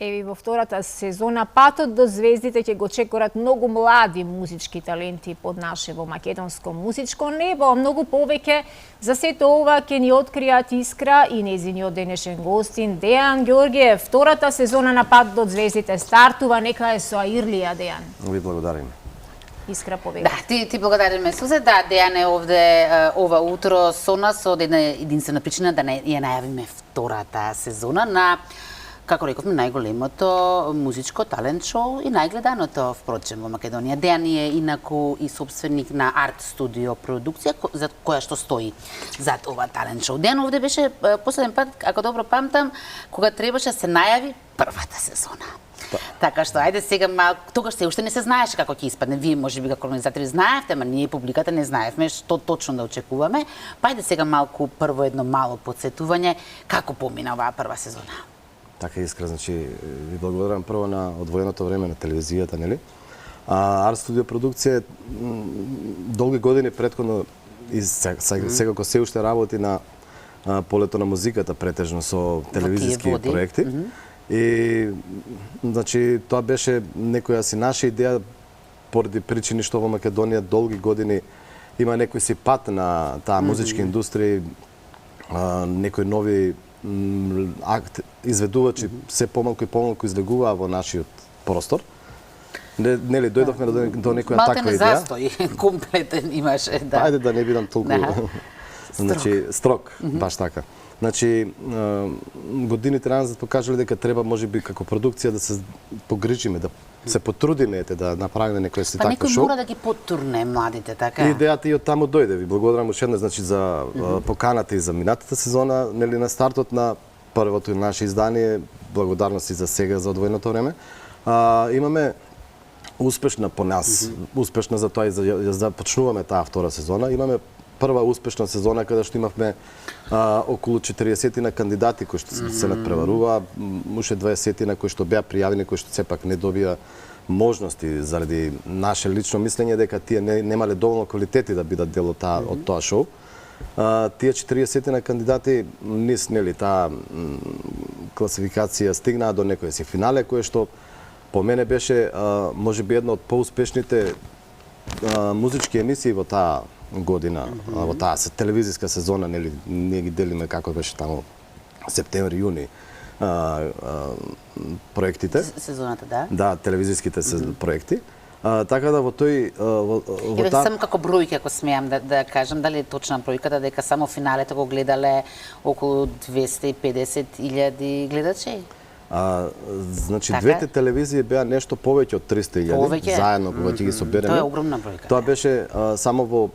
Еви, во втората сезона патот до звездите ќе го чекорат многу млади музички таленти под нашево македонско музичко небо. Многу повеќе за сето ова ќе ни откријат Искра и нејзиниот денешен гостин Дејан Ѓоргиев. Втората сезона на Пат до звездите стартува, нека е со Ирлија, Дејан. Ви благодарим. Искра, повеќе. Да, ти благодариме, Сузе. Да, Дејан е овде ова утро со нас од една единствена причина да ја најавиме втората сезона на, како рековме, најголемото музичко талент шоу и најгледаното, впрочем, во Македонија. Дејан е инаку и собственик на Арт Студио продукција, за која што стои зад ова талент шоу. Дејан овде беше последен пат, ако добро памтам, кога требаше да се најави првата сезона. Така што, ајде сега малку, тогаш се уште не се знаеше како ќе испадне. Вие можеби како организатори знаевте, ама ние публиката не знаевме што точно да очекуваме. Па ајде сега малку прво едно мало подсетување како помина оваа прва сезона. Така Искра, значи ви благодарам прво на одвоеното време на телевизијата, нели? Арт Студио продукција долги години претходно и сега кој се уште работи на полето на музиката претежно со телевизиски проекти. И значи тоа беше некоја си наша идеја поради причини што во Македонија долги години има некој си пат на таа музичка индустрија, некои нови изведувачи се помалку и помалку излегуваа во нашиот простор. Нели дојдовме до некоја таква идеја. Малте не застои, комплетен имаше, да. Ајде да не бидам толку значи строг, баш така. Значи, годините назад покажале дека треба можеби како продукција да се погрижиме, да се потрудиме да направиме некој си такво шоу. Па некој мора да ги потурне младите, така? Идејата и од таму дојде. Ви благодарам уште еднаш значи за поканата и за минатата сезона, нели на стартот на првото наше издание, благодарности за сега за одвоеното време. Имаме успешна по нас, успешна за тоа и за започнуваме таа втора сезона. Имаме прва успешна сезона каде што имавме околу 40 кандидати кои што се надпреваруваа, уште 20 кои што беа пријавени, кои што сепак не добија можности заради наше лично мислење дека тие немале доволно квалитети да бидат дел од тоа шоу. Тие 40 кандидати низ нели таа класификација стигнаа до некој си финале кој што по мене беше можеби една од поуспешните музички емисии во таа година, во таа телевизиска сезона, нели ние ги делиме како беше таму септември, јуни проектите. Сезоната, да? Да, телевизиските проекти. Така да во тој Еве само како бројки, ако смеам да кажам, дали е точна бројката дека само финалето го гледале околу 250.000 гледачи? Значи двете телевизии беа нешто повеќе од 300.000 заедно кога ќе ги собереме. Тоа е огромна бројка. Тоа беше само во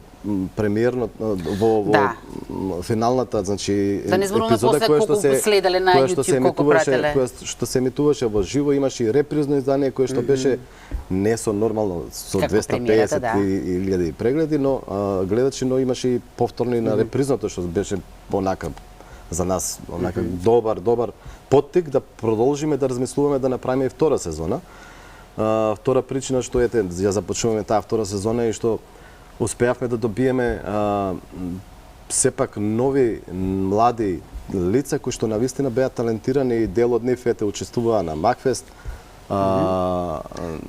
премиерно во финалната, значи епизода која што се следеле на YouTube, колку прателе. Која што се емитуваше во живо, имаше и репризно издание кое што беше не со нормално со 250.000 прегледи, но гледачи, но имаше и повторно и на репризното што беше понака за нас онака добар поттик да продолжиме да размислуваме да направиме и втора сезона. Втора причина што ја започнуваме таа втора сезона и што успеавме да добиеме сепак нови млади лица кои што навистина беа талентирани и дел од нив учествуваа на Макфест.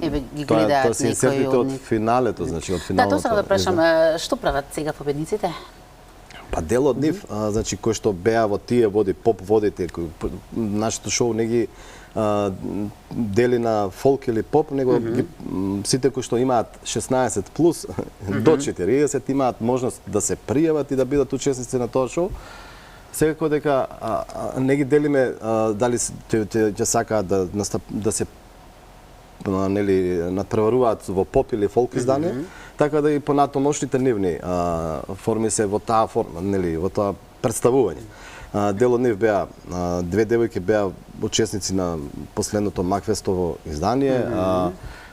Ги гледаат тоа се инсертите од финалето, значи од финалното. Да, тоа сакам да прашам, што прават сега победниците? Па дел од нив, значи кои што беа во тие води, поп водите, нашето шоу не ги дели на фолк или поп, него сите кои што имаат 16 плюс до 40 имаат можност да се пријават и да бидат учесници на тоа шоу. Секако дека не ги делиме дали ќе сакаат да се нели надпреваруваат во поп или фолк издание, така да и понатомошните нивни форми се во таа форма, нели во тоа представување. Дел од нив беа две девојки беа учесници на последното Макфестово издание.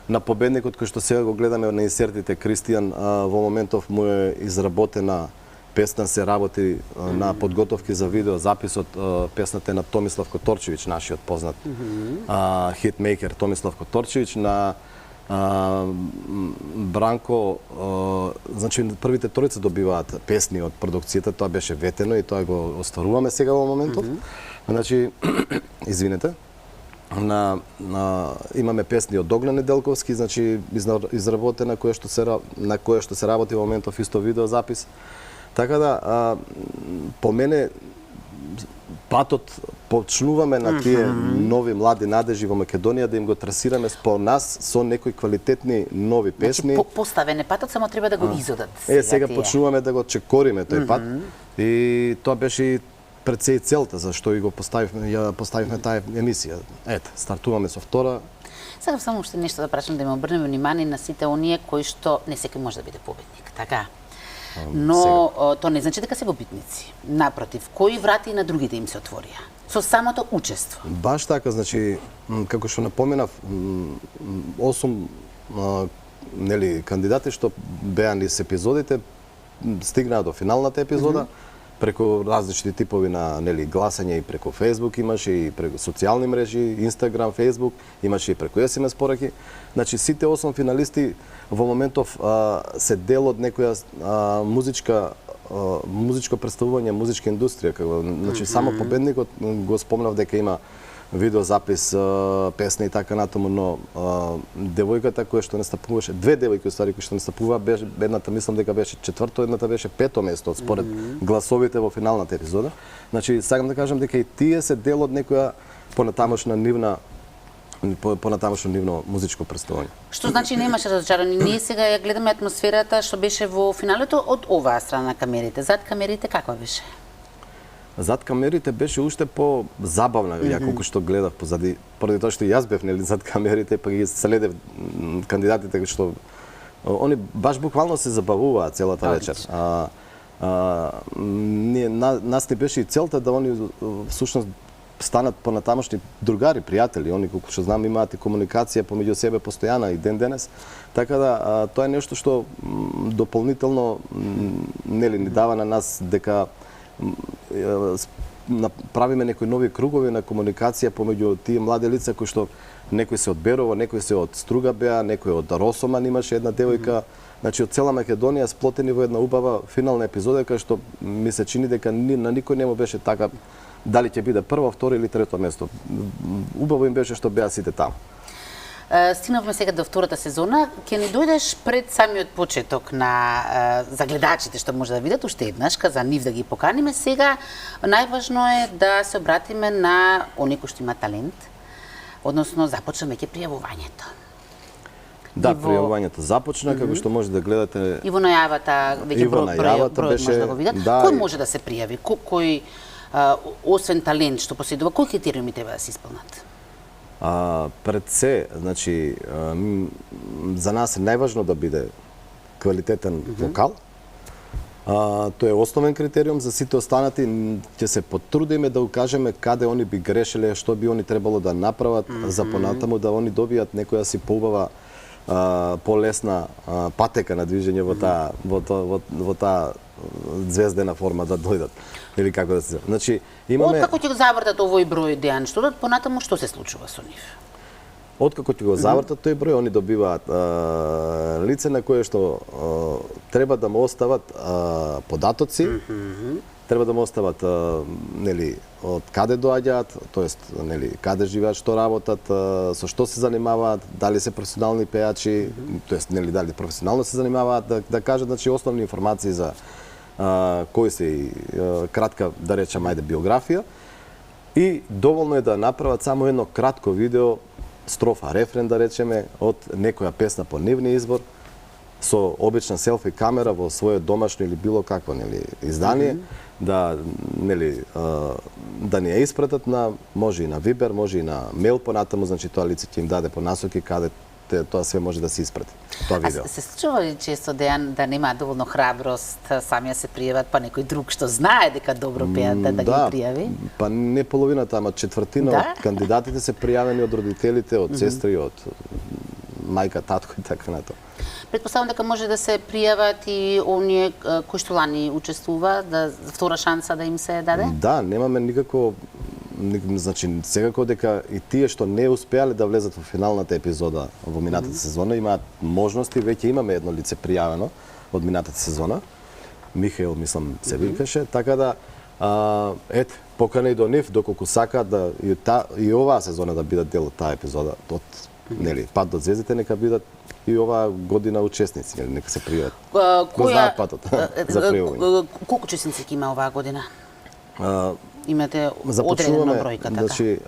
На победникот кој што сега го гледаме на инсертите Кристијан, во моментов му е изработена песна, се работи на подготовки за видео записот. Песната е на Томислав Которчевиќ, нашиот познат хитмейкер Томислав Которчевиќ, на Бранко, значи првите тројца добиваат песни од продукцијата, тоа беше ветено и тоа го остваруваме сега во моментов. Значи, извинете. имаме песни од Огнен Неделковски, значи изработена на која што се работи во моментов исто видеозапис. Така да по мене патот почнуваме на тие нови млади надежи во Македонија да им го трасираме спо нас со некои квалитетни нови песни. Значи поставен е патот, само треба да го изодат. Сега почнуваме да го чекориме тој пат и тоа беше пред се и целта зашто и го поставивме таа емисија. Ете, стартуваме со втора. Сакам само уште нешто да прашам, да им обрнеме внимание на сите оние кои што не секој може да биде победник, така? Но тоа не значи дека се победници. Напротив, кои врати на другите им се отворија со самото учество. Баш така, значи како што напоменав, 8 кандидати што беа низ епизодите стигнаа до финалната епизода. Преку различни типови на гласање и преку Facebook имаше и преку социјални мрежи, Instagram, Facebook, имаше и преку SMS пораки. Значи сите 8 финалисти во моментов се дел од некоја музичко представување, музичка индустрија. Значи само победникот го спомнав дека има видеозапис, песни и така натаму, но девојката која што настапуваше, две девојки устари кои што настапуваа, едната мислам дека беше четврто, едната беше пето место според гласовите во финалната епизода. Значи сакам да кажам дека и тие се дел од некоја понатамошно нивно музичко представување. Што значи немаше разочарани? Ние сега ја гледаме атмосферата што беше во финалето од оваа страна на камерите. Зад камерите каква беше? Зад камерите беше уште по-забавна, ја колку што гледав позади, поради тоа што јас бев зад камерите, па ги следев кандидатите што они баш буквално се забавуваа целата вечер. Нас не беше и целта да они всушност станат понатамошни другари, пријатели, они колку што знам имаат и комуникација помеѓу себе постојана и ден денес. Така да тоа е нешто што дополнително ни дава на нас дека направиме некои нови кругови на комуникација помеѓу тие млади лица кои што некои се од Берово, некои се од Струга беа, некои од Росоман имаше една девојка, значи од цела Македонија сплотени во една убава финална епизода кај што ми се чини дека на никој не му беше така дали ќе биде прво, второ или трето место. Убаво им беше што беа сите таму. Стигнавме сега до втората сезона. Ќе ни дојдеш пред самиот почеток на за гледачите што може да видат уште еднаш, за нив да ги поканиме. Сега најважно е да се обратиме на оние кои што има талент, односно започна веќе пријавувањето. Да, пријавувањето започна, како што може да гледате. И во најавата веќе бројот може да го видат. Кој може да се пријави? Кој освен талент што поседува, кои критериуми треба да се исполнат? Пред се, значи, за нас е најважно да биде квалитетен вокал. Тоа е основен критериум, за сите останати ќе се потрудиме да укажеме каде они би грешеле, што би они требало да направат за понатаму да они добијат некоја си поубава полесна патека на движење во таа звездена форма да дојдат. Или како да се... Значи, имаме... Откако ќе го завртат овој број Дејан Штурот, понатаму што се случува со нив? Откако ќе го завртат тој број, они добиваат лице на кое што треба да му остават податоци, треба да му остават од каде доаѓаат, тоест каде живеат, што работат, со што се занимаваат, дали се професионални пејачи, тоест дали професионално се занимаваат, да кажат значи основни информации за кој се и кратка, да речем, биографија. И доволно е да направат само едно кратко видео, строфа, рефрен, да речеме, од некоја песна по нивни избор, со обична селфи камера во своје домашно или било какво издание, да ни ја испратат може и на Viber, може и на мејл понатаму, значи тоа лице ќе им даде по насоки каде тоа све може да се испрати. Тоа видео. Се случува ли често Дејан да нема доволно храброст самија се пријават, па некој друг што знае дека добро пеат да ги пријави? Па не половината, ама четвртина од кандидатите се пријавени од родителите, од сестри, од мајка, татко и така натаму. Претпоставам дека може да се пријават и оние кои што лани учествува, за втора шанса да им се даде? Да, немаме никакво... Значи, секако дека и тие што не успеале да влезат во финалната епизода во минатата сезона, имаат можности, веќе имаме едно лице пријавено од минатата сезона, Михаел, мислам, се викаше, така да Ете, покана и до нив доколку сакаат да и оваа сезона да бидат дел од таа епизода од нели Пат до звездите, нека бидат и оваа година учесници, нели, нека се пријават. Го знаат патот за пријавување. Колку учесници ќе има оваа година? Имате одредена бројка, така? Значи,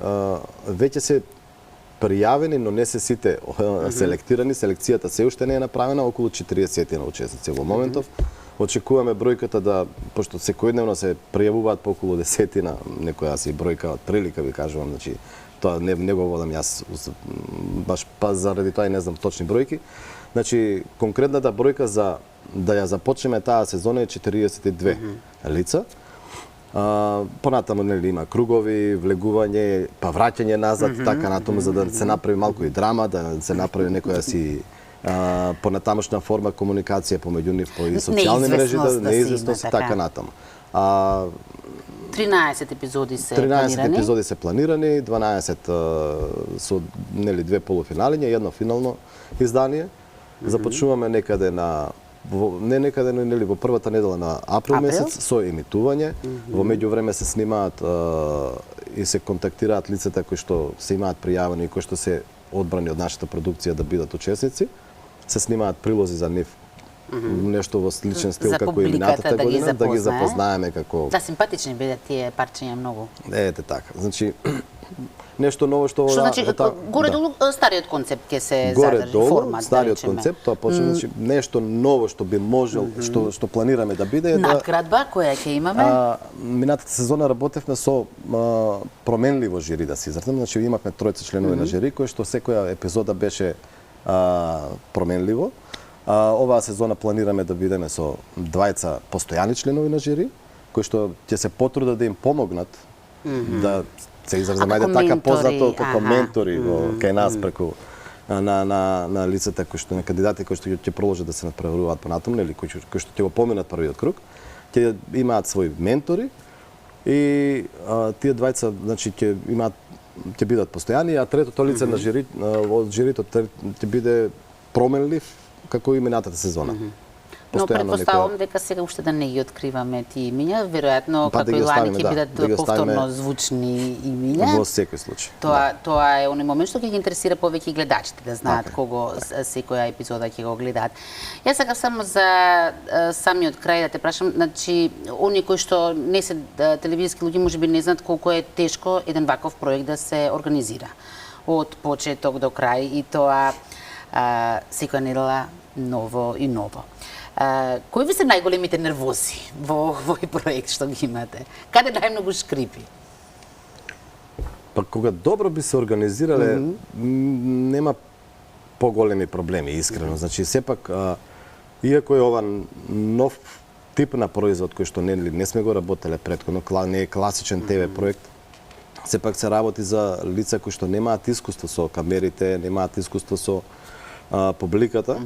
веќе се пријавени, но не се сите селектирани. Селекцијата се уште не е направена, околу 40 на учесници во моментов. Очекуваме бројката да, пошто секојдневно се пријавуваат по околу 10 на некоја си бројка од прилика, ви кажувам, значи тоа не го водам јас баш па заради тоа и не знам точни бројки. Значи конкретната бројка за да ја започнеме таа сезона е 42 лица. Понатаму нели има кругови, влегување, па враќање назад, така натаму за да се направи малку и драма, да се направи некоја си понатамошна форма комуникација помеѓу нив по и социјални мрежи, да неизвестност така натаму. 13 епизоди се планирани. 13 епизоди се планирани, 12 со нели две полуфинали, едно финално издание. Започнуваме некаде нели во првата недела на април месец со емитување. Во меѓувреме се снимаат и се контактираат лицата кои што се имаат пријавени и кои што се одбрани од нашата продукција да бидат учесници. Се снимаат прилози за нив. Нешто во сличен стил како и минатата година, да ги запознаеме како... Да, симпатични бидат тие парчиња многу. Ете така. Значи, нешто ново што... Што значи, горе-долу стариот концепт ќе се задржи, формат, стариот концепт, тоа почне, значи, нешто ново што би можел, што планираме да биде... Надградба која ќе имаме? Минатата сезона работевме со променливо жири, да се изразам. Значи, имавме тројца членови на жири, кои што секоја епизода беше променливо. Оваа сезона планираме да бидеме со двајца постојани членови на жири, кои што ќе се потрудат да им помогнат да се изразам, ајде така познато како ментори кај нас преку на лицата кои што на кандидати кои што ќе продолжат да се надпреваруваат понатаму, или кои што ќе го поминат првиот круг, ќе имаат своји ментори и тие двајца, значи ќе бидат постојани, а третото лице на жири од жирито ќе биде променлив како и минатата сезона. Но претпоставувам дека сега уште да не ги откриваме тие имиња, веројатно како и лани ќе бидат повторно звучни имиња. Во секој случај. Тоа е оној момент што ќе ги интересира повеќе гледачите, да знаат кого секоја епизода ќе го гледаат. Јас сакав само за самиот крај да те прашам, значи оние кои што не се телевизиски луѓе можеби не знаат колку е тешко еден ваков проект да се организира од почеток до крај и тоа секоја недела ново и ново. Кои ви се најголемите нервози во овој проект што ги имате? Каде најмногу шкрипи? Па кога добро би се организирале, нема поголеми проблеми, искрено. Значи, сепак, иако е ова нов тип на производ кој што не сме го работеле претходно, не е класичен ТВ проект, сепак се работи за лица кои што немаат искуство со камерите, немаат искуство со публиката.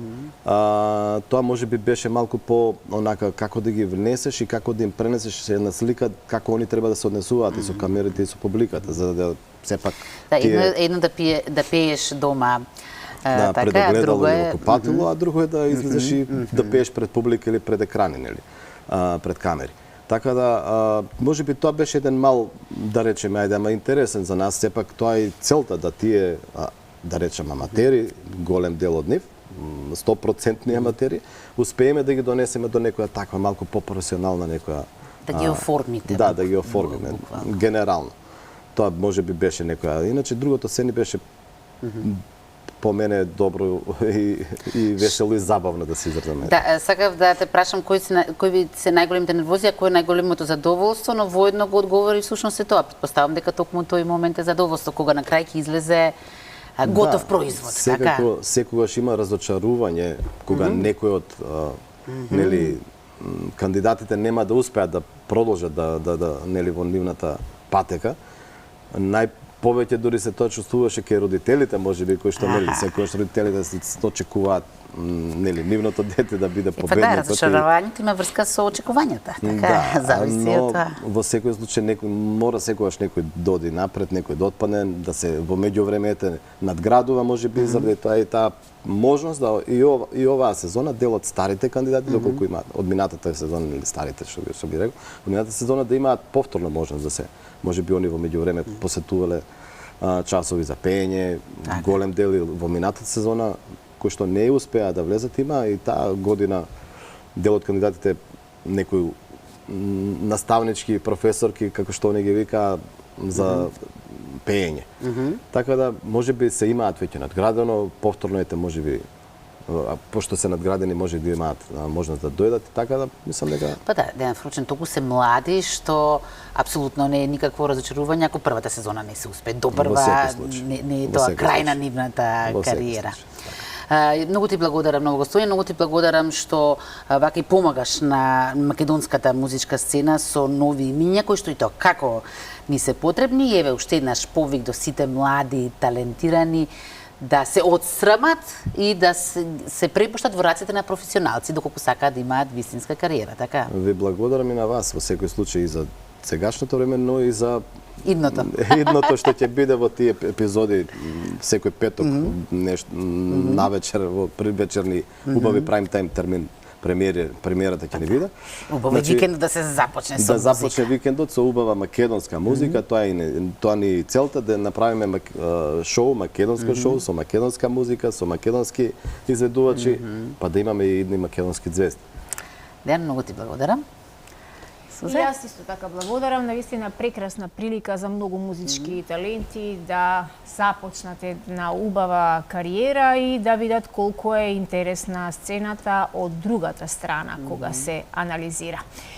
Тоа можеби беше малку по онака како да ги внесеш и како да им пренесеш една слика како они треба да се однесуваат и со камерите и со публиката, за да сепак едно да пееш дома пред огледало или во купатило, а друго е да излезеш и да пееш пред публика или пред екрани, нели, пред камери. Така да, можеби тоа беше еден мал, да речеме, ајде, ама интересен за нас, сепак тоа е целта да тие да речем аматери, голем дел од нив, 100% аматери, успееме да ги донесеме до некоја таква малку по-професионална некоја... Да ги оформите. Да, да ги оформиме, генерално. Тоа можеби беше некоја... Иначе другото се ни беше по мене добро и весело и забавно да се изразаме. Да, сакав да те прашам кои се најголемите нервози, а кој е најголемото задоволство, но воедно го одговори всушност е тоа. Претпоставам дека токму тој момент е задоволство, кога на крај ќе излезе готов производ, така? Секогаш има разочарување кога некој од нели кандидатите нема да успеат да продолжат да нели во нивната патека. повеќе дури се тоа чувствуваше кај родителите, можеби кои што нели секогаш родителите се очекуваат нели нивното дете да биде победник. Па да, разочарувањето има врска со очекувањата, така зависи од тоа. Во секој случај некој мора секогаш некој доди напред, некој да отпадне, да се во меѓувремете надградува, можеби заради тоа и таа можност да и оваа сезона дел од старите кандидати, доколку имаат од минатата сезона или старите што би рекол, од минатата сезона да имаат повторна можност да се можеби они во меѓувреме посетувале часови за пеење, голем дел во минатата сезона кои што не успеа да влезат, има и таа година дел од кандидатите некои наставнички професорки, како што они ги вика, за пеење. Така да можеби се имаат веќе надградено, повторно ете можеби пошто се надградени може да имаат можност да дојдат, така да мислам дека Па да, Дејан Вручен, толку се млади што апсолутно не е никакво разочарување ако првата сезона не се успе допрва, не е тоа крај на нивната кариера. Многу ти благодарам на гостување, многу ти благодарам што вака и помагаш на македонската музичка сцена со нови имиња кои што и тоа како ни се потребни. Еве уште еднаш повик до сите млади, талентирани да се отсрамат и да се препуштат во рацете на професионалци доколку сакаат да имаат вистинска кариера, така? Ви благодарам и на вас во секој случај и за сегашното време, но и за идното што ќе биде во тие епизоди секој петок навечер во привечерни убави прайм тајм термин премиерата ќе ни биде. Убаво викендот да се започне со да започне викендот со убава македонска музика, тоа ни целта да направиме шоу, македонско шоу со македонска музика, со македонски изведувачи, па да имаме и едни македонски звезди. Дејан, многу ти благодарам. И јас исто така благодарам, навистина прекрасна прилика за многу музички таленти да започнат една убава кариера и да видат колку е интересна сцената од другата страна кога се анализира.